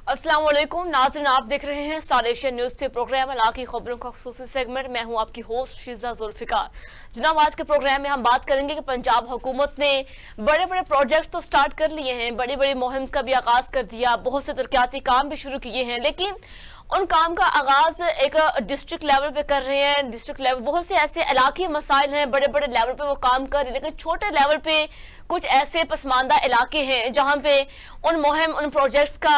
अस्सलाम वालेकुम नाज़रीन, आप देख रहे हैं स्टार एशिया न्यूज़ पे प्रोग्राम इलाकी खबरों का खुसूसी सेगमेंट। मैं हूं आपकी होस्ट शीजा जुल्फिकार। जनाब, आज के प्रोग्राम में हम बात करेंगे कि पंजाब हुकूमत ने बड़े बड़े प्रोजेक्ट्स तो स्टार्ट कर लिए हैं, बड़ी बड़ी मुहिम का भी आगाज कर दिया, बहुत से तरक्याती काम भी शुरू किए हैं, लेकिन उन काम का आगाज एक डिस्ट्रिक्ट लेवल पे कर रहे हैं। डिस्ट्रिक्ट लेवल बहुत से ऐसे इलाकी मसाइल हैं, बड़े बड़े लेवल पे वो काम कर रहे हैं, लेकिन छोटे लेवल पे कुछ ऐसे पसमानदा इलाके हैं जहां पे उन मुहिम उन प्रोजेक्ट्स का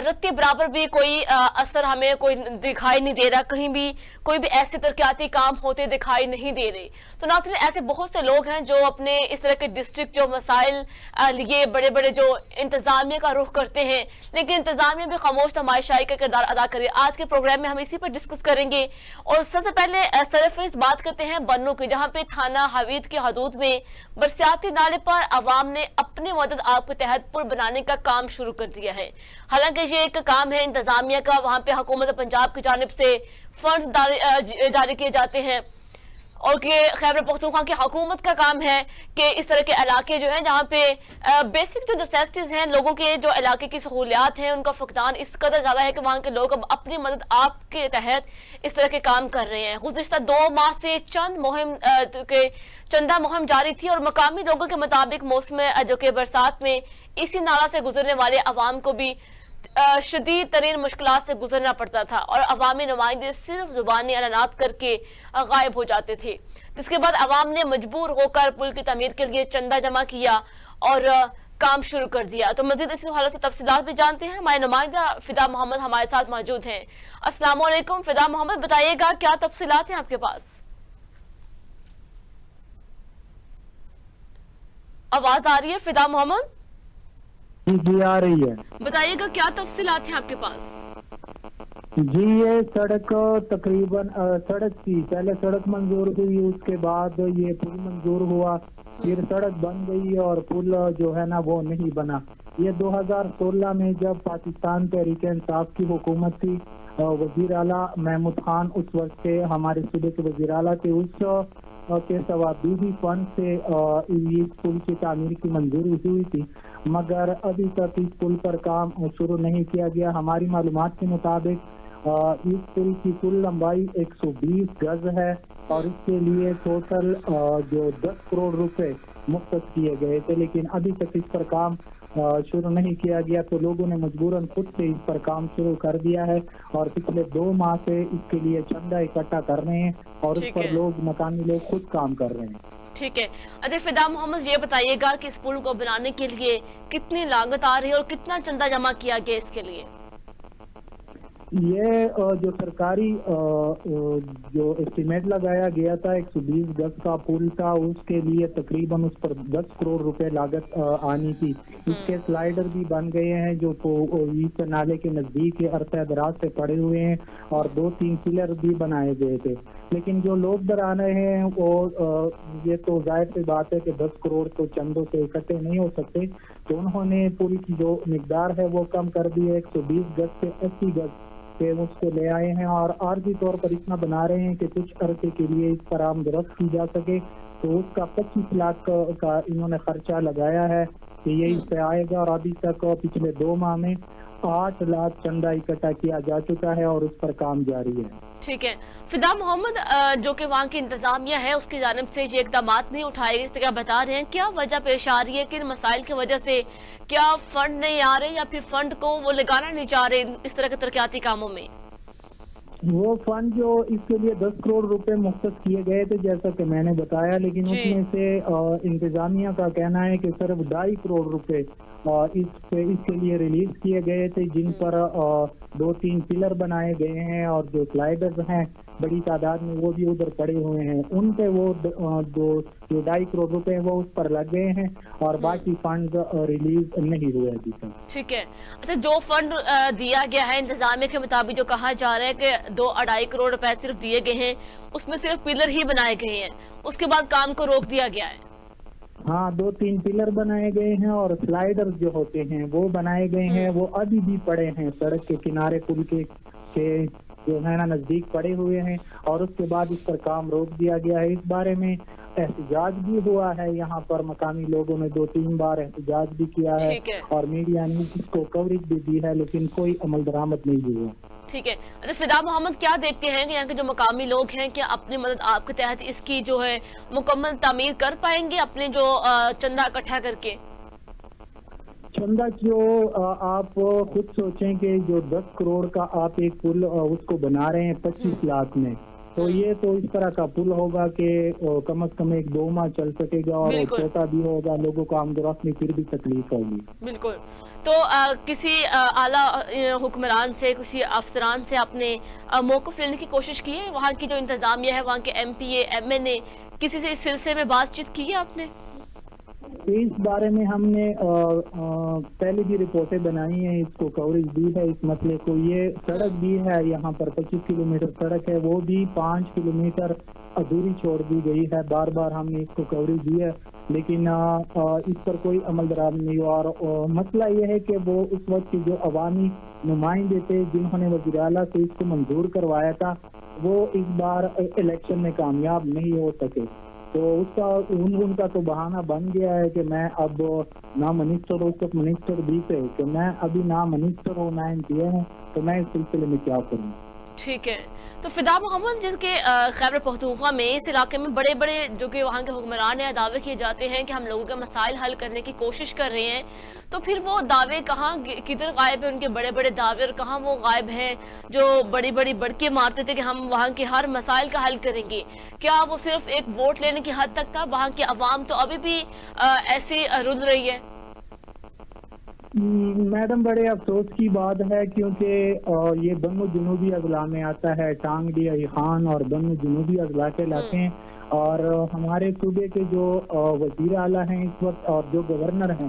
रत्ती बराबर भी कोई असर हमें कोई दिखाई नहीं दे रहा, कहीं भी कोई भी ऐसे तरक्याती काम होते दिखाई नहीं दे रहे। तो नाज़रीन, ऐसे बहुत से लोग हैं जो अपने इस तरह के डिस्ट्रिक्ट जो मसाइल लिए बड़े बड़े जो इंतजामिया का रुख करते हैं, लेकिन इंतजामिया भी खामोश तमाशाई का किरदार अदा करे। आज के प्रोग्राम में हम इसी पर डिस्कस करेंगे। और सबसे पहले सरफरिस्त बात करते हैं बन्नू की, जहाँ पे थाना हवीद के हदूद में बरसाती नाले पर अवाम ने अपनी मदद आप के तहत पुल बनाने का काम शुरू कर दिया है। हालांकि ये एक काम है इंतजामिया का, वहां पे हुकूमत पंजाब की जानिब से फंड जारी किए जाते हैं और कि खैबर पख्तूनख्वा की हुकूमत का काम है कि इस तरह के इलाके जो हैं जहाँ पे बेसिक जो नेसेसिटीज हैं, लोगों के जो इलाके की सहूलियात हैं, उनका फुकदान इस कदर ज़्यादा है कि वहाँ के लोग अब अपनी मदद आपके तहत इस तरह के काम कर रहे हैं। गुज़िश्ता 2 माह से चंदा मुहिम जारी थी और मकामी लोगों के मुताबिक मौसम जो कि बरसात में इसी नाला से गुजरने वाले अवाम को भी शदीद तरीन मुश्किलात से गुजरना पड़ता था और अवामी नुमाइंदे सिर्फ जुबानी ऐलानात करके गायब हो जाते थे, जिसके बाद अवाम ने मजबूर होकर पुल की तमीर के लिए चंदा जमा किया और काम शुरू कर दिया। तो मजीद इस हवाले से तफसीलात भी जानते हैं। हमारे नुमाइंदा फिदा मोहम्मद हमारे साथ मौजूद हैं। अस्सलाम वालेकुम फिदा मोहम्मद, बताइएगा क्या तफसीलात हैं आपके पास? आवाज आ रही है फिदा मोहम्मद? जी आ रही है। बताइएगा क्या तफसीलात हैं आपके पास? जी ये सड़क तकरीबन सड़क थी, पहले सड़क मंजूर हुई, उसके बाद ये पुल मंजूर हुआ, फिर सड़क बन गई और पुल जो है ना वो नहीं बना। ये 2016 में जब पाकिस्तान तहरीक इंसाफ की हुकूमत थी, वजीर आला महमूद खान उस वक्त के हमारे सूबे के वजीर आला थे, उस के सवाबी फंड से इस पुल की तामीर की मंजूरी हुई थी, मगर अभी तक इस पुल पर काम शुरू नहीं किया गया। हमारी मालूमात के मुताबिक इस पुल की कुल लंबाई 120 गज है और इसके लिए टोटल जो 10 करोड़ रुपए मुख्तस किए गए थे, लेकिन अभी तक इस पर काम शुरू नहीं किया गया। तो लोगों ने मजबूरन खुद से इस पर काम शुरू कर दिया है और पिछले 2 माह से इसके लिए चंदा इकट्ठा कर रहे हैं और उस पर लोग मकानी लोग खुद काम कर रहे हैं। ठीक है। अच्छा फिदा मोहम्मद, ये बताइएगा कि इस पुल को बनाने के लिए कितनी लागत आ रही है और कितना चंदा जमा किया गया इसके लिए? ये जो सरकारी जो एस्टिमेट लगाया गया था 120 गज का पुल था, उसके लिए तकरीबन उस पर 10 करोड़ रुपए लागत आनी थी। इसके स्लाइडर भी बन गए हैं जो इस नाले के नजदीक अरसा दराज से पड़े हुए हैं और 2-3 पिलर भी बनाए गए थे, लेकिन जो लोग डरा रहे हैं वो ये तो जाहिर सी बात है कि 10 करोड़ तो चंदों से इकट्ठे नहीं हो सकते, तो उन्होंने पुल की जो मिकदार है वो कम कर दी है। 120 गज से 80 गज पे उसको ले आए हैं और आर्जी तौर पर इतना बना रहे हैं कि कुछ अरसे के लिए इस पर आमदरफ्त की जा सके। तो उसका 25 लाख का इन्होंने खर्चा लगाया है कि ये इस पे आएगा और अभी तक पिछले 2 माह में 8 लाख चंदा इकट्ठा किया जा चुका है और उस पर काम जारी है। ठीक है। फिदा मोहम्मद, जो कि वहाँ की इंतजामिया है उसकी जानिब से ये इकदाम नहीं उठाए इस तरह बता रहे हैं, क्या वजह पेश आ रही है? किन मसाइल की वजह से? क्या फंड नहीं आ रहे या फिर फंड को वो लगाना नहीं चाह रहे इस तरह के तरक्याती कामों में? वो फंड जो इसके लिए 10 करोड़ रुपए मुख्तस किए गए थे जैसा कि मैंने बताया, लेकिन उसमें से इंतजामिया का कहना है कि सिर्फ 2.5 करोड़ रुपए इसके लिए रिलीज किए गए थे, जिन पर 2-3 पिलर बनाए गए हैं और जो स्लाइडर्स हैं बड़ी तादाद में वो भी उधर पड़े हुए हैं, उन पे वो जो 2.5 करोड़ रुपए वो उस पर लग गए हैं और बाकी फंड रिलीज नहीं हुए अभी तक। ठीक है। अच्छा, जो फंड दिया गया है इंतजामिया के मुताबिक जो कहा जा रहा है कि 2-2.5 करोड़ रुपए सिर्फ दिए गए हैं, उसमें सिर्फ पिलर ही बनाए गए हैं, उसके बाद काम को रोक दिया गया है। हाँ, 2-3 पिलर बनाए गए हैं और स्लाइडर जो होते हैं वो बनाए गए हैं, वो अभी भी पड़े हैं सड़क के किनारे पुल के जो है ना नजदीक पड़े हुए हैं और उसके बाद इस पर काम रोक दिया गया है। इस बारे में एहतजाज भी हुआ है यहाँ पर, मकामी लोगों ने 2-3 बार एहतजाज भी किया है ठीक है। और मीडिया ने इसको कवरेज भी दी है, लेकिन कोई अमल दरामद नहीं हुआ। ठीक है। अच्छा फिदा मोहम्मद, क्या देखते हैं कि यहाँ के जो मकामी लोग हैं, क्या अपनी मदद आपके तहत इसकी जो है मुकम्मल तामीर कर पाएंगे अपने जो चंदा इकट्ठा करके? चंदा जो आप खुद सोचें कि जो 10 करोड़ का आप एक पुल उसको बना रहे हैं 25 लाख में, तो ये तो इस तरह का पुल होगा कि कम से कम 1-2 माह चल सकेगा और बिल्कुल। छोटा भी होगा, लोगों को आमदोरफ्त में फिर भी तकलीफ होगी। बिल्कुल। तो किसी आला हुक्मरान से, किसी अफसरान से आपने मौक़िफ़ लेने की कोशिश की है? वहाँ की जो इंतज़ामिया है, वहाँ के MPA MNA, किसी से इस सिलसिले में बातचीत की है आपने? इस बारे में हमने पहले भी रिपोर्टें बनाई हैं, इसको कवरेज दी है इस मसले को। ये सड़क भी है यहाँ पर 25 किलोमीटर सड़क है, वो भी 5 किलोमीटर अधूरी छोड़ दी गई है। बार बार हमने इसको कवरेज दी है, लेकिन इस पर कोई अमल दरामद नहीं हुआ। और मसला ये है कि वो उस वक्त के जो अवामी नुमाइंदे थे जिन्होंने वज़ीर आला से इसको मंजूर करवाया था, वो इस बार इलेक्शन में कामयाब नहीं हो सके, तो उसका उनका तो बहाना बन गया है कि मैं अब ना मिनिस्टर हूँ, कुछ मिनिस्टर भी थे कि मैं अभी ना मिनिस्टर हूँ ना MPA हूँ, तो मैं इस सिलसिले में क्या करूँ। ठीक है। तो फिदा मोहम्मद, जिसके खैबर पख्तूनख्वा में इस इलाके में बड़े बड़े जो कि वहाँ के हुक्मरान हैं, दावे किए जाते हैं कि हम लोगों के मसाइल हल करने की कोशिश कर रहे हैं, तो फिर वो दावे कहाँ किधर गायब है? उनके बड़े बड़े दावे और कहाँ वो गायब हैं जो बड़ी बड़ी बड़के मारते थे कि हम वहाँ के हर मसाइल का हल करेंगे? क्या वो सिर्फ एक वोट लेने की हद तक था? वहाँ की आवाम तो अभी भी ऐसी रुल रही है। मैडम, बड़े अफसोस की बात है क्योंकि ये बन्नू जनूबी अजला में आता है, टांगडी, अली खान और बन्नू जनूबी अजला के इलाके हैं, और हमारे सूबे के जो वजीर आला हैं इस वक्त और जो गवर्नर हैं,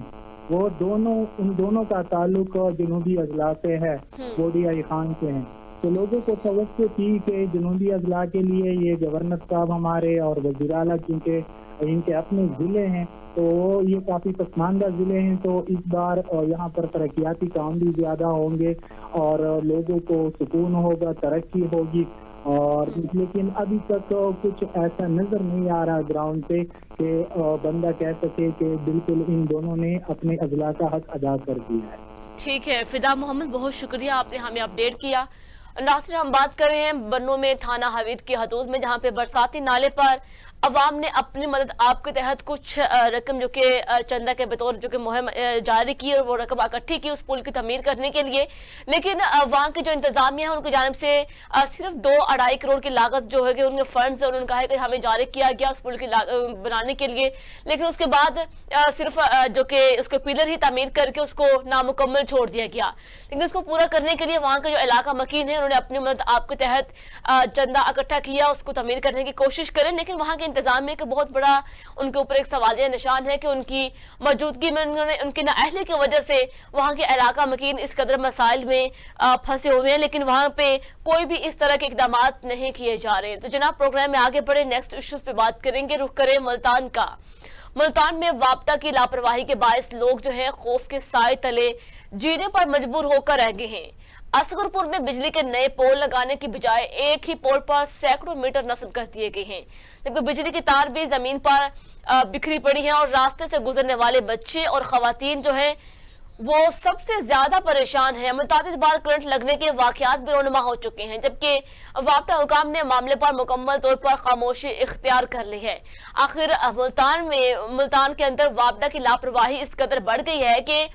वो उन दोनों का ताल्लुक जनूबी अजला से है, बोडी अली खान से है। तो लोगों को तवज्जो थी कि जनूबी अजला के लिए ये गवर्नर साहब हमारे और वजीर आला, क्योंकि इनके अपने ज़िले हैं, तो ये काफ़ी पसमानदा ज़िले हैं, तो इस बार यहाँ पर तरक्याती काम भी ज़्यादा होंगे और लोगों को सुकून होगा, तरक्की होगी। और लेकिन अभी तक कुछ ऐसा नज़र नहीं आ रहा ग्राउंड पे कि बंदा कह सके कि बिल्कुल इन दोनों ने अपने अजला का हक अदा कर दिया है। ठीक है फिदा मोहम्मद, बहुत शुक्रिया, आपने हमें अपडेट किया। नासिर, हम बात कर रहे हैं बन्नू में थाना हवीद की हदूद में, जहां पे बरसाती नाले पर अवाम ने अपनी मदद आपके तहत कुछ रकम जो कि चंदा के बतौर जो कि मुहिम जारी की और वो रकम इकट्ठी की उस पुल की तमीर करने के लिए, लेकिन वहाँ की जो इंतजामिया है उनकी जानिब से सिर्फ 2-2.5 करोड़ की लागत जो है कि उनके फंड्स है उन्होंने कहा है कि हमें जारी किया गया उस पुल की बनाने के लिए, लेकिन उसके बाद सिर्फ जो कि उसके पिलर ही तमीर करके उसको नामुकम्मल छोड़ दिया गया। लेकिन उसको पूरा करने के लिए वहाँ का जो इलाका मकीन है उन्होंने अपनी मदद आपके तहत चंदा इकट्ठा किया, उसको तमीर करने की कोशिश करें, लेकिन वहाँ के इंतजामिया का बहुत बड़ा उनके ऊपर एक सवालिया निशान है कि उनकी मौजूदगी में उनकी नाअहली की वजह से वहाँ के इलाका मकीन इस कदर मसाइल में फंसे हुए हैं, लेकिन वहाँ पे कोई भी इस तरह के इकदाम नहीं किए जा रहे हैं। तो जनाब, प्रोग्राम में आगे बढ़े, नेक्स्ट इश्यूज पे बात करेंगे। रुख करें मुल्तान का। मुल्तान में वापता की लापरवाही के बायस लोग जो है खौफ के साए तले जीने पर मजबूर होकर रह गए हैं। असगरपुर में बिजली के नए पोल लगाने की बजाय एक ही पोल पर सैकड़ों मीटर नस्ब कर दिए गए हैं, जबकि बिजली की तार भी जमीन पर बिखरी पड़ी है और रास्ते से गुजरने वाले बच्चे और खवातीन जो है वो सबसे ज्यादा परेशान है। मुतादिद बार करंट लगने के वाकयात भी रोनुमा हो चुके हैं, जबकि वापटा हुकाम ने मामले पर मुकम्मल तौर पर खामोशी इख्तियार कर ली है। आखिर मुल्तान के अंदर वापटा की लापरवाही इस कदर बढ़ गई है कि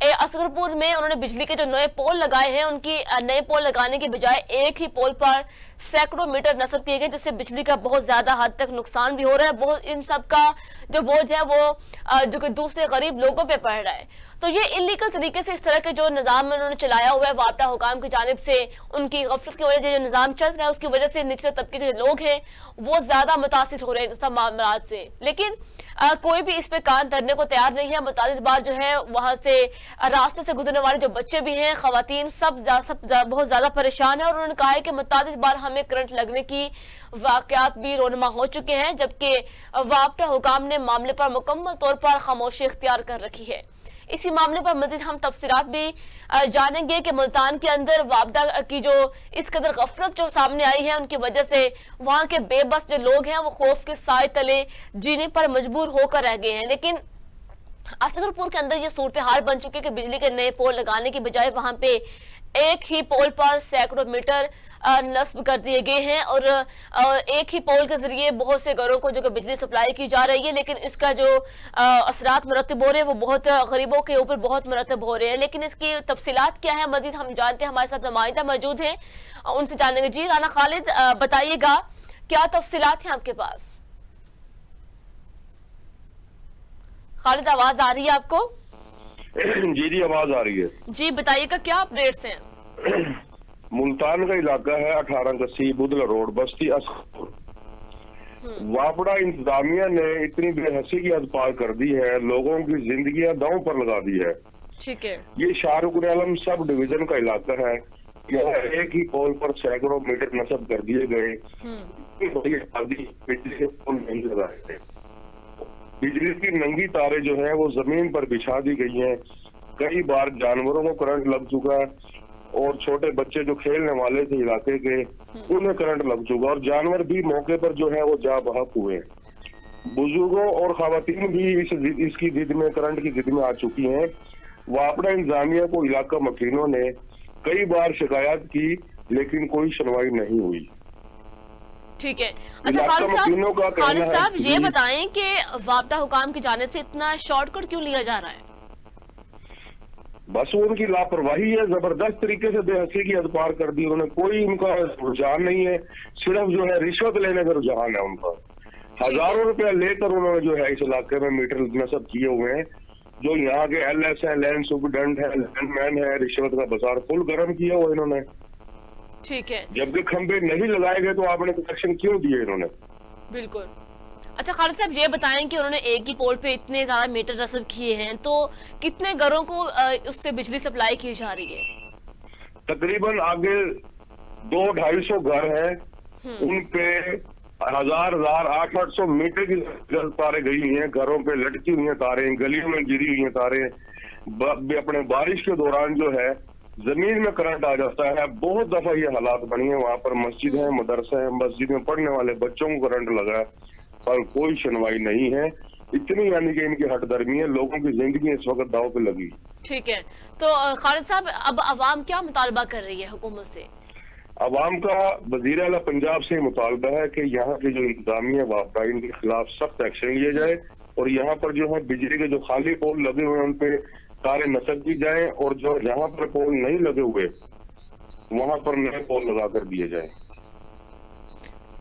असगरपुर में उन्होंने बिजली के जो नए पोल लगाए हैं उनकी नए पोल लगाने के बजाय एक ही पोल पर सैकड़ों मीटर नस्ब किए गए, जिससे बिजली का बहुत ज्यादा हद तक नुकसान भी हो रहा है। बहुत इन सब का जो बोझ है वो जो कि दूसरे गरीब लोगों पे पड़ रहा है। तो ये इलीगल तरीके से इस तरह के जो निजाम उन्होंने चलाया हुआ है वापटा हुकाम की जानिब से, उनकी गफलत की वजह से जो निजाम चल रहा है उसकी वजह से निचले तबके के जो लोग हैं वो ज्यादा मुतासिर हो रहे हैं सब मामला से, लेकिन कोई भी इस पे कान धरने को तैयार नहीं है। मुतादिद बार जो है वहां से रास्ते से गुजरने वाले जो बच्चे भी हैं, खवातीन, सब बहुत ज्यादा परेशान है और उन्होंने कहा है कि मुतादिद बार हमें में करंट लगने की वाकयात भी रोनमा हो चुके हैं, जबकि वापडा हुकाम ने मामले पर मुकम्मल तौर पर खामोशी इख्तियार कर रखी है। इसी मामले पर मजीद हम तफसीलात भी जानेंगे कि मुल्तान के अंदर वापडा की जो इस कदर गफलत जो सामने आई है, उनकी वजह से वहां के बेबस जो लोग हैं वो खौफ के साए तले जीने पर मजबूर होकर रह गए हैं। लेकिन असगरपुर के अंदर ये सूरत हाल बन चुकी है कि बिजली के नए पोल लगाने की बजाय वहां पे एक ही पोल पर सैकड़ों मीटर नस्ब कर दिए गए हैं और एक ही पोल के जरिए बहुत से घरों को जो कि बिजली सप्लाई की जा रही है, लेकिन इसका जो असरात मुरतब हो रहे हैं वो बहुत गरीबों के ऊपर बहुत मुरतब हो रहे हैं। लेकिन इसकी तफसीलात क्या है मजीद हम जानते हैं, हमारे साथ नुमाइंदा मौजूद हैं, उनसे जानेंगे। जी राना खालिद, बताइएगा क्या तफसीलात हैं आपके पास? खालिद, आवाज आ रही है आपको? जी आवाज आ रही है। जी बताइएगा क्या अपडेट्स हैं? मुल्तान का इलाका है 18 कस्सी बुदला रोड बस्ती असगरपुर। वापडा इंतजामिया ने इतनी बेहसी की हद पार कर दी है, लोगों की जिंदगियां दांव पर लगा दी है। ठीक है। ये शाहरुख आलम सब डिवीजन का इलाका है, यहाँ एक ही पोल पर सैकड़ों मीटर नस्ब कर दिए गए। बिजली के पोल नहीं लगाए थे, बिजली की नंगी तारे जो है वो जमीन पर बिछा दी गई हैं। कई बार जानवरों को करंट लग चुका और छोटे बच्चे जो खेलने वाले थे इलाके के उन्हें करंट लग चुका और जानवर भी मौके पर जो है वो जा बहक हुए। बुजुर्गों और खवातीन भी इसकी जिद में करंट की जिद में आ चुकी हैं। वापडा इंतजामिया को इलाका मकीनों ने कई बार शिकायत की लेकिन कोई सुनवाई नहीं हुई। ठीक है। अच्छा खालिद साहब ये बताएं कि वापडा हुकाम की जानिब से इतना शॉर्टकट क्यों लिया जा रहा है? बस उनकी लापरवाही है, जबरदस्त तरीके से बेहसी की हद पार कर दी उन्होंने। कोई उनका रुझान नहीं है, सिर्फ जो है रिश्वत लेने का रुझान है उनका। हजारों रुपया लेकर उन्होंने जो है इस इलाके में मीटर नस्ब किए हुए हैं। जो यहाँ के LS है, लैंड सुपरडेंट है, लैंडमैन है, रिश्वत का बाजार फुल गर्म किया हुआ इन्होंने। ठीक है। जबकि खंबे नहीं लगाए गए तो आपने कनेक्शन क्यों दिए इन्होंने? बिल्कुल। अच्छा खालिद साहब ये बताएं कि उन्होंने एक ही पोल पे इतने ज्यादा मीटर नस्ब किए हैं, तो कितने घरों को उससे बिजली सप्लाई की जा रही है? तकरीबन आगे 200-250 घर हैं, उन पे 800 मीटर की तारें गई हुई हैं, घरों पे लटकी हुई हैं तारें, गलियों में गिरी हुई हैं तारें। अपने बारिश के दौरान जो है जमीन में करंट आ जाता है। बहुत दफा ये हालात बनी है, वहाँ पर मस्जिद है, मदरसा है, मस्जिद में पढ़ने वाले बच्चों को करंट लगा है पर कोई सुनवाई नहीं है। इतनी यानी कि इनकी हटदर्मी है, लोगों की जिंदगी इस वक्त दांव पे लगी। ठीक है। तो खालिद साहब अब अवाम क्या मुतालबा कर रही है हुकूमत से? अवाम का वजीर आला पंजाब से मुतालबा है कि यहाँ के जो इंतजामिया वापडा इनके खिलाफ सख्त एक्शन लिया जाए और यहाँ पर जो है बिजली के जो खाली पोल लगे हुए हैं उन पे तारे नस्ब की जाए और जो जहाँ पर पोल नहीं लगे हुए वहां पर नए पोल लगा कर दिए जाए।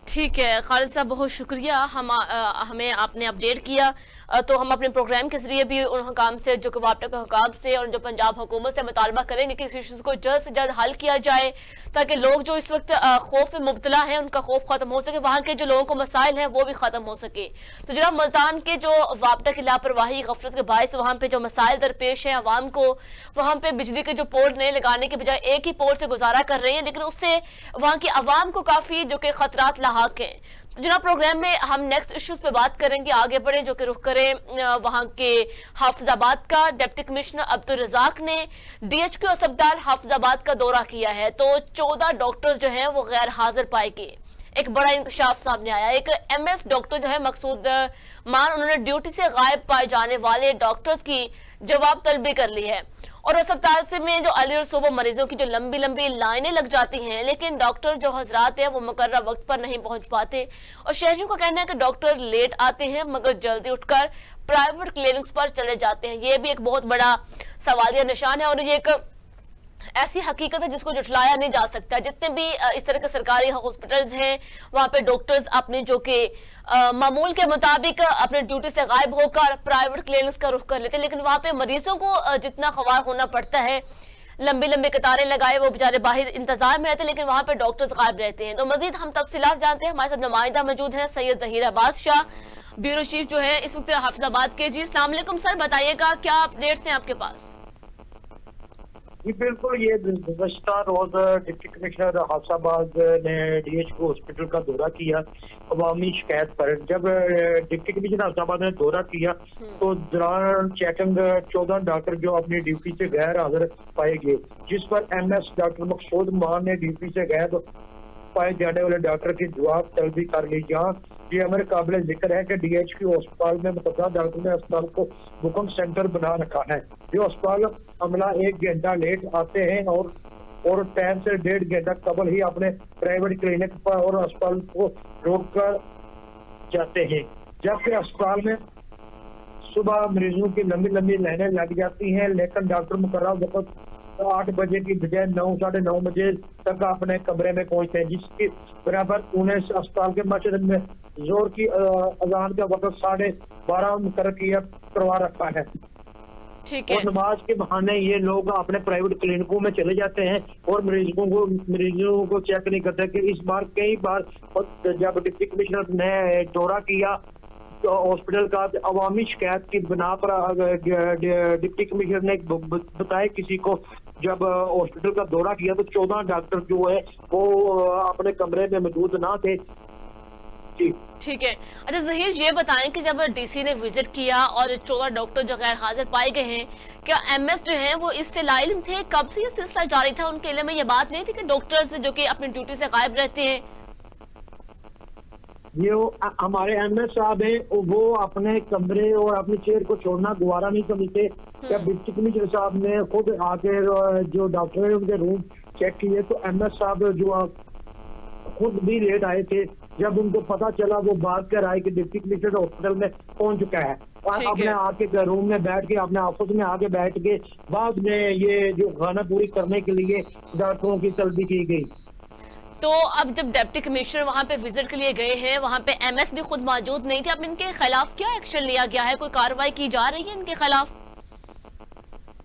ठीक है खालिद साहब, बहुत शुक्रिया हमें आपने अपडेट किया। तो हम अपने प्रोग्राम के जरिए भी उन हुकाम से जो कि वापडा के हुकाम से और जो पंजाब हुकूमत से मुतालबा करेंगे कि इस इश्यूज को जल्द से जल्द हल किया जाए ताकि लोग जो इस वक्त खौफ में मुब्तला हैं उनका खौफ खत्म हो सके, वहाँ के जो लोगों को मसाइल हैं वो भी खत्म हो सके। तो जनाब मुल्तान के जो वापडा की लापरवाही गफलत के बायस वहाँ पे जो मसाइल दरपेश है आवाम को, वहाँ पे बिजली के जो पोल नए लगाने के बजाय एक ही पोल से गुजारा कर रहे हैं, लेकिन उससे वहाँ की आवाम को काफी जो कि खतरात लाक हैं। तो जनाब प्रोग्राम में हम नेक्स्ट इश्यूज पे बात करेंगे, आगे बढ़े जो कि रुख करें वहां के हाफिजाबाद का। डिप्टी कमिश्नर अब्दुल रजाक ने DHQ अस्पताल हाफिजाबाद का दौरा किया है तो 14 डॉक्टर्स जो हैं वो गैर हाजिर पाए गए। एक बड़ा इंकशाफ सामने आया। एक MS डॉक्टर जो है मकसूद मान, उन्होंने ड्यूटी से गायब पाए जाने वाले डॉक्टर्स की जवाब तलबी कर ली है और अस्पताल से में जो अली और सूबा मरीजों की जो लंबी लंबी लाइनें लग जाती हैं, लेकिन डॉक्टर जो हजरात हैं वो मुकर्रर वक्त पर नहीं पहुंच पाते और शहरियों का कहना है कि डॉक्टर लेट आते हैं मगर जल्दी उठकर प्राइवेट क्लिनिक्स पर चले जाते हैं। ये भी एक बहुत बड़ा सवालिया निशान है और ये एक ऐसी हकीकत है जिसको जुटलाया नहीं जा सकता। जितने भी इस तरह के सरकारी हॉस्पिटल्स हैं वहां पे डॉक्टर्स अपने जो कि मामूल के मुताबिक अपने ड्यूटी से गायब होकर प्राइवेट क्लिनिक्स का रुख कर लेते हैं, लेकिन वहां पे मरीजों को जितना खवार होना पड़ता है, लंबी लंबी कतारें लगाए वो बेचारे बाहर इंतजार में रहते हैं, लेकिन वहां पे डॉक्टर्स गायब रहते हैं। तो मजीद हम तफसीलात जानते हैं, हमारे साथ नुमाइंदा मौजूद है सैयद जहीरा बादशाह, ब्यूरो चीफ जो है इस वक्त हाफिजाबाद के। जी अस्सलाम वालेकुम सर, बताइएगा क्या अपडेट्स हैं आपके पास? جی بالکل، یہ گزشتہ روز ڈپٹی کمشنر حفص نے DHQ ہاسپٹل کا دورہ کیا عوامی شکایت پر. جب ڈپٹی کمشنر حفص نے دورہ کیا تو دوران چیکنگ 14 ڈاکٹر جو اپنی ڈیوٹی سے غیر حاضر پائے گئے، جس پر MS ڈاکٹر مقصود مان نے ڈیوٹی سے غیر پائے جانے والے ڈاکٹر کی جواب طلبی کر لی. جہاں یہ امر قابل ذکر ہے کہ DHQ ہسپتال میں متعدد ڈاکٹر نے ہسپتال کو بکنگ سینٹر بنا رکھا ہے. جو ہسپتال عملہ 1 گھنٹہ لیٹ آتے ہیں اور ٹائم سے 1.5 گھنٹہ قبل ہی اپنے پرائیویٹ کلینک پر اور ہسپتال کو روک کر جاتے ہیں، جبکہ ہسپتال میں صبح مریضوں کی لمبی لمبی لائنیں لگ جاتی ہیں، لیکن ڈاکٹر مقررہ وقت 8 بجے کی بجائے 9 ساڑھے 9 بجے تک اپنے کمرے میں پہنچتے ہیں، جس کی برابر انہیں اسپتال کے مسجد میں زور کی اذان کا وقت 12:30 مقرر کروا رکھا ہے. ٹھیک ہے. اور نماز کے بہانے یہ لوگ اپنے پرائیویٹ کلینکوں میں چلے جاتے ہیں اور مریضوں کو چیک نہیں کرتے. کہ اس بار کئی بار جب ڈپٹی کمشنر نے دورہ کیا ہاسپٹل کا عوامی شکایت کی بنا پر ڈپٹی کمشنر نے بتایا کسی کو جب ہاسپٹل کا دورہ کیا تو 14 ڈاکٹر جو ہے وہ اپنے کمرے میں موجود نہ تھے. جی ٹھیک ہے. اچھا ظہیر، یہ بتائیں کہ جب DC نے وزٹ کیا اور 14 ڈاکٹر جو غیر حاضر پائے گئے ہیں، کیا MS جو ہیں وہ اس سے لا علم تھے؟ کب سے یہ سلسلہ جاری تھا؟ ان کے علم میں یہ بات نہیں تھی کہ ڈاکٹرز جو کہ اپنی ڈیوٹی سے غائب رہتے ہیں؟ یہ ہمارے MS صاحب ہیں، وہ اپنے کمرے اور اپنی چیئر کو چھوڑنا گوارا نہیں سمجھتے. جب ڈپٹی کمشنر صاحب نے خود آ کے جو ڈاکٹر ہیں ان کے روم چیک کیے تو MS صاحب جو خود بھی لیٹ آئے تھے. جب ان کو پتا چلا وہ بات کر آئے کہ ڈپٹی کمشنر ہاسپٹل میں پہنچ چکا ہے، اپنے آ کے روم میں بیٹھ کے اپنے آفس میں آ کے بیٹھ کے بعد میں یہ جو خانہ پوری کرنے کے لیے ڈاکٹروں کی طلبی کی گئی. تو اب جب ڈپٹی کمشنر وہاں پہ وزٹ کے لیے گئے ہیں، وہاں پہ MS بھی خود موجود نہیں تھے، اب ان کے خلاف کیا ایکشن لیا گیا ہے؟ کوئی کارروائی کی جا رہی ہے ان کے خلاف؟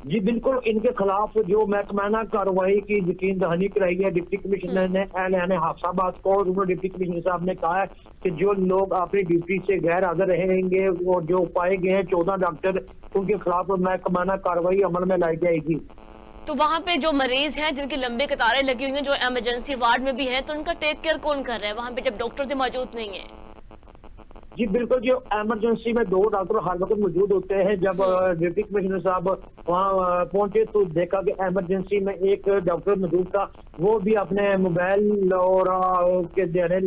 جی بالکل، ان کے خلاف جو محکمانہ کارروائی کی یقین دہانی کرائی ہے ڈپٹی کمشنر نے اہل حفص کو. اور ڈپٹی کمشنر صاحب نے کہا ہے کہ جو لوگ اپنی ڈیوٹی سے غیر حاضر رہیں گے اور جو پائے گئے ہیں 14 ڈاکٹر، ان کے خلاف محکمانہ کارروائی عمل میں لائی جائے گی. تو وہاں پہ جو مریض ہیں جن کی لمبی قطاریں لگی ہوئی ہیں، جو ایمرجنسی وارڈ میں بھی ہیں، تو ان کا ٹیک کیئر کون کر رہا ہے وہاں پہ جب ڈاکٹر موجود نہیں ہیں؟ جی بالکل، جو ایمرجنسی میں 2 ڈاکٹر ہر وقت موجود ہوتے ہیں. جب ڈپٹی کمشنر صاحب وہاں پہنچے تو دیکھا کہ ایمرجنسی میں ایک ڈاکٹر موجود تھا، وہ بھی اپنے موبائل اور کے دینے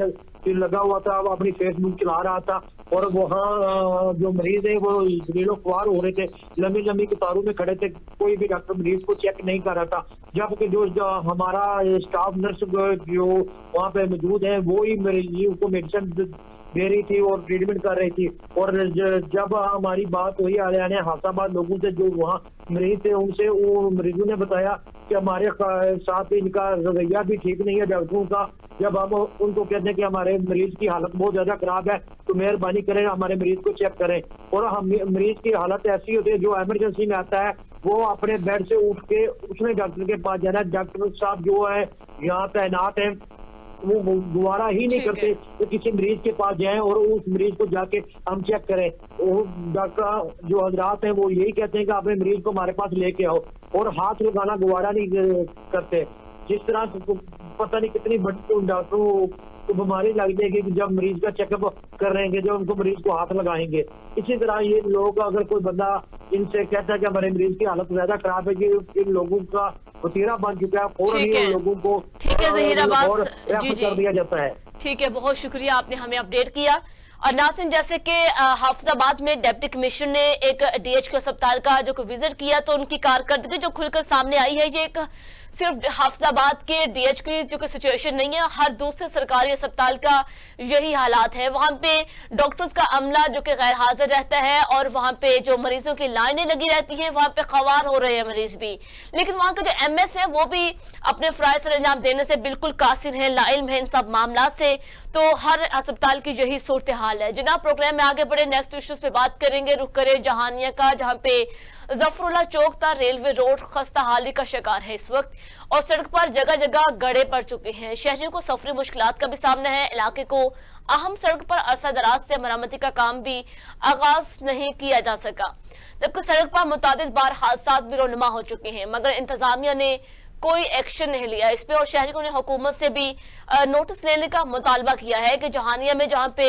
لگا ہوا تھا، وہ اپنی فیس بک چلا رہا تھا. اور وہاں جو مریض ہیں وہ ذلیل و خوار ہو رہے تھے، لمبی لمبی قطاروں میں کھڑے تھے، کوئی بھی ڈاکٹر مریض کو چیک نہیں کر رہا تھا. جبکہ جو ہمارا اسٹاف نرس جو وہاں پہ موجود ہے وہی مریضوں کو میڈیسن دے رہی تھی اور ٹریٹمنٹ کر رہی تھی. اور جب ہماری بات ہوئی یعنی حفص لوگوں سے جو وہاں مریض تھے، ان سے وہ مریضوں نے بتایا کہ ہمارے ساتھ ان کا رویہ بھی ٹھیک نہیں ہے ڈاکٹروں کا. جب ہم ان کو کہتے ہیں کہ ہمارے مریض کی حالت بہت زیادہ خراب ہے تو مہربانی کریں ہمارے مریض کو چیک کریں. اور مریض کی حالت ایسی ہوتی ہے جو ایمرجنسی میں آتا ہے وہ اپنے بیڈ سے اٹھ کے اس نے ڈاکٹر کے پاس جانا ہے. ڈاکٹر صاحب جو ہے یہاں تعینات ہیں وہ دوبارہ ہی نہیں کرتے کہ کسی مریض کے پاس جائیں اور اس مریض کو جا کے ہم چیک کریں. اور ڈاکٹر جو حضرات ہیں وہ یہی کہتے ہیں کہ اپنے مریض کو ہمارے پاس لے کے آؤ، اور ہاتھ لگانا گوارا نہیں کرتے. جس طرح پتہ نہیں کتنی بڑی ڈاکٹروں کو بیماری لگ جائے گی کہ جب مریض کا چیک اپ کر رہے ہیں، جب ان کو مریض کو ہاتھ لگائیں گے. اسی طرح یہ لوگ اگر کوئی بندہ ان سے کہتا ہے کہ ہمارے مریض کی حالت زیادہ خراب ہے، کہ ان لوگوں کا وتیرہ بن چکا ہے، فوراً ہی ان لوگوں کو کر دیا جاتا ہے. ٹھیک ہے، بہت شکریہ، آپ نے ہمیں اپڈیٹ کیا. اور ناظرین، جیسے کہ حافظ آباد میں ڈپٹی کمشنر نے ایک DHQ اسپتال کا جو وزٹ کیا تو ان کی کارکردگی جو کھل کر سامنے آئی ہے، یہ ایک صرف حافظ آباد کے DHQ جو کہ سچویشن نہیں ہے، ہر دوسرے سرکاری اسپتال کا یہی حالات ہے. وہاں پہ ڈاکٹرز کا عملہ جو کہ غیر حاضر رہتا ہے اور وہاں پہ جو مریضوں کی لائنیں لگی رہتی ہیں، وہاں پہ خوار ہو رہے ہیں مریض بھی. لیکن وہاں کے جو MS ہیں وہ بھی اپنے فرائض سر انجام دینے سے بالکل قاصر ہیں، لا علم ہیں ان سب معاملات سے. تو ہر اسپتال کی یہی صورتحال ہے. جناب پروگرام میں آگے بڑھے، نیکسٹ ایشوز پہ بات کریں گے. رخ کرے جہانیہ کا، جہاں پہ ظفر اللہ چوک تا ریلوے روڈ خستہ حالی کا شکار ہے اس وقت. और सड़क पर जगह जगह गड्ढे पड़ चुके हैं। शहरियों को सफरी मुश्किलात का भी सामना है। इलाके को अहम सड़क पर अरसा दराज से मरम्मती का काम भी आगाज नहीं किया जा सका, जबकि सड़क पर मुतादिद बार हादसा भी रोनुमा हो चुके हैं, मगर इंतजामिया ने कोई एक्शन नहीं लिया इस पे। और शहरियों ने हुकूमत से भी नोटिस लेने का मुतालबा किया है कि जहानिया में जहाँ पे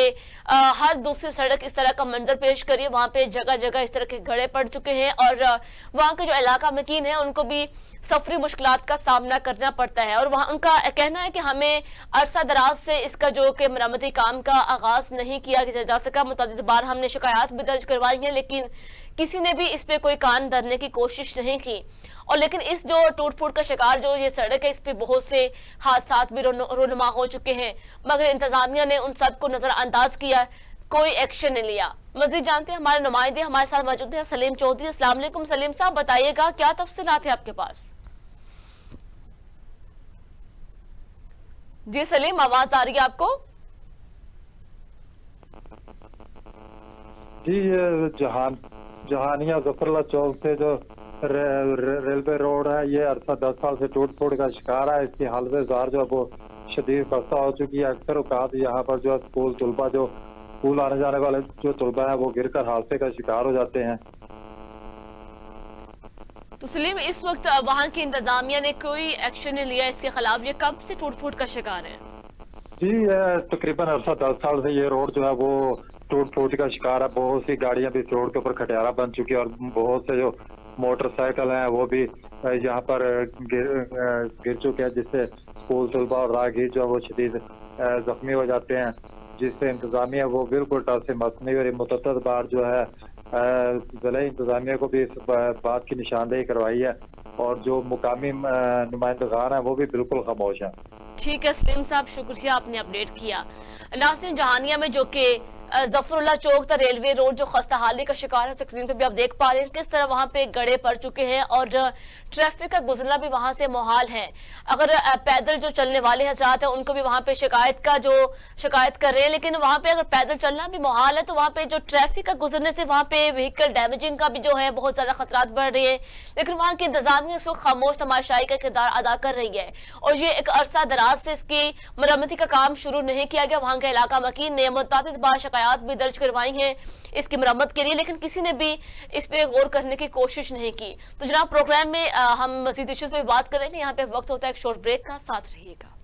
हर दूसरी सड़क इस तरह का मंजर पेश करिए, वहाँ पे जगह जगह इस तरह के गड्ढे पड़ चुके हैं और वहाँ के जो इलाका मकीन है उनको भी सफरी मुश्किलात का सामना करना पड़ता है। और वहाँ उनका कहना है कि हमें अरसा दराज से इसका जो कि मरम्मती काम का आगाज नहीं किया जा सका। मुतादिद बार हमने शिकायत भी दर्ज करवाई है, लेकिन किसी ने भी इस पे कोई कान धरने की कोशिश नहीं की। और लेकिन इस जो टूट फूट का शिकार जो ये सड़क है, इस पे बहुत से हादसात भी रोनुमा हो चुके हैं, मगर इंतजामिया ने उन सब को नजरअंदाज किया, कोई एक्शन नहीं लिया। मजीद जानते हैं, हमारे नुमाइंदे हमारे साथ मौजूद हैं सलीम चौधरी। अस्सलाम वालेकुम सलीम साहब, बताइएगा क्या तफसीलात है आपके पास? जी सलीम, आवाज आ रही है आपको? जी, ये जहानिया जफरला चौक से जो रेलवे रोड है, ये अरसा 10 साल से टूट फूट का शिकार है। इसकी हालत जार जो है वो शदीद खस्ता हो चुकी है। अक्सर औकात यहाँ पर जो स्कूल आने जाने वाले जो तलबा है वो गिरकर हादसे का शिकार हो जाते हैं। तो सलीम, इस वक्त वहाँ की इंतजामिया ने कोई एक्शन नहीं लिया इसके खिलाफ? ये कब से टूट फूट का शिकार है? जी, तकरीबन अरसा 10 साल से ये रोड जो है वो टूट फूट का शिकार है। बहुत सी गाड़ियां भी रोड के ऊपर खटियारा बन चुकी है और बहुत से जो मोटरसाइकिल हैं वो भी यहाँ पर गिर चुके हैं, जिससे स्कूल तलबा और राहगीर जो है वो शदीद जख्मी हो जाते हैं, जिससे इंतजामिया वो बिल्कुल टस से मस नहीं हो रही। मुतअद्दिद बार जो है जिला इंतजामिया को भी इस बात की निशानदेही करवाई है और जो मुकामी नुमाइंदगान है वो भी बिल्कुल खामोश है। ठीक है सलीम साहब, शुक्रिया, आपने अपडेट किया। नाज़रीन, जहानिया में जो कि जफरुल्लाह चौक तक रेलवे रोड जो खस्ताहाली का शिकार है, स्क्रीन पे भी आप देख पा रहे हैं किस तरह वहां पे गड्ढे पड़ चुके हैं और ट्रैफिक का गुजरना भी वहां से मुहाल है। अगर पैदल जो चलने वाले हजरात हैं उनको भी वहां पे शिकायत कर रहे हैं, लेकिन वहां पे अगर पैदल चलना भी मुहाल है तो वहां पे जो ट्रैफिक का गुजरने से वहां पे व्हीकल डैमेजिंग का भी जो है बहुत ज्यादा खतरात बढ़ रही है। लेकिन वहां की इंतजामिया इस वक्त खामोश तमाशाई का किरदार अदा कर रही है और ये एक अरसा दराज से इसकी मरम्मती का काम शुरू नहीं किया गया। वहां का इलाका मकीन ने मुतादिद बार शिकायत भी दर्ज करवाई हैं इसकी मरम्मत के लिए, लेकिन किसी ने भी इस पे गौर करने की कोशिश नहीं की। तो जनाब, प्रोग्राम में हम मजीद इश्यूज पे बात करेंगे। यहाँ पे वक्त होता है एक शॉर्ट ब्रेक का, साथ रहिएगा।